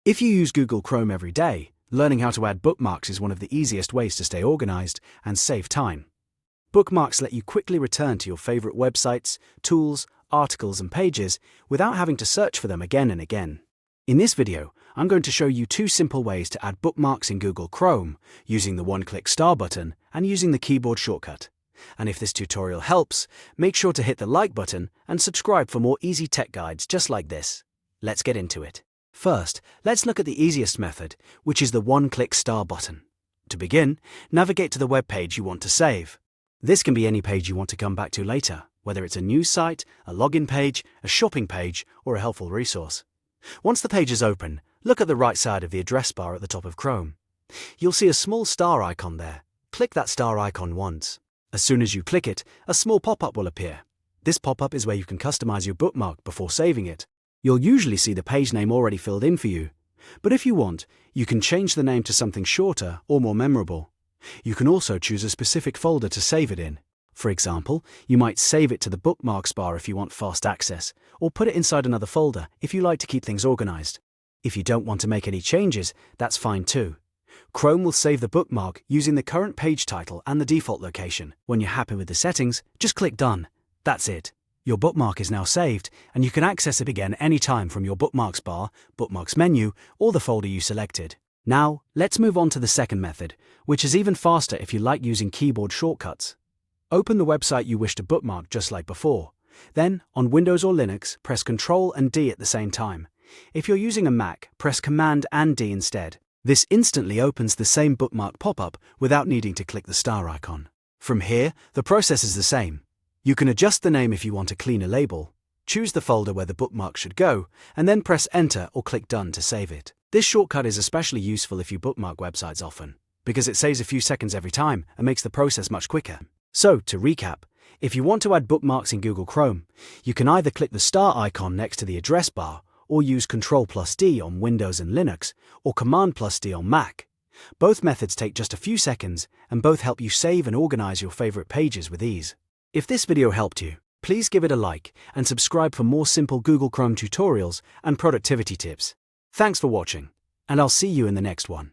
If you use Google Chrome every day, learning how to add bookmarks is one of the easiest ways to stay organized and save time. Bookmarks let you quickly return to your favorite websites, tools, articles, and pages without having to search for them again and again. In this video, I'm going to show you 2 simple ways to add bookmarks in Google Chrome using the one-click star button and using the keyboard shortcut. And if this tutorial helps, make sure to hit the like button and subscribe for more easy tech guides just like this. Let's get into it. First, let's look at the easiest method, which is the one-click star button. To begin, navigate to the web page you want to save. This can be any page you want to come back to later, whether it's a news site, a login page, a shopping page, or a helpful resource. Once the page is open, look at the right side of the address bar at the top of Chrome. You'll see a small star icon there. Click that star icon once. As soon as you click it, a small pop-up will appear. This pop-up is where you can customize your bookmark before saving it. You'll usually see the page name already filled in for you, but if you want, you can change the name to something shorter or more memorable. You can also choose a specific folder to save it in. For example, you might save it to the Bookmarks bar if you want fast access, or put it inside another folder if you like to keep things organized. If you don't want to make any changes, that's fine too. Chrome will save the bookmark using the current page title and the default location. When you're happy with the settings, just click Done. That's it. Your bookmark is now saved, and you can access it again anytime from your Bookmarks bar, Bookmarks menu, or the folder you selected. Now, let's move on to the second method, which is even faster if you like using keyboard shortcuts. Open the website you wish to bookmark just like before. Then, on Windows or Linux, press Ctrl+D at the same time. If you're using a Mac, press Command+D instead. This instantly opens the same bookmark pop-up without needing to click the star icon. From here, the process is the same. You can adjust the name if you want a cleaner label, choose the folder where the bookmark should go, and then press Enter or click Done to save it. This shortcut is especially useful if you bookmark websites often, because it saves a few seconds every time and makes the process much quicker. So, to recap, if you want to add bookmarks in Google Chrome, you can either click the star icon next to the address bar, or use Ctrl+D on Windows and Linux, or Command+D on Mac. Both methods take just a few seconds, and both help you save and organize your favorite pages with ease. If this video helped you, please give it a like and subscribe for more simple Google Chrome tutorials and productivity tips. Thanks for watching, and I'll see you in the next one.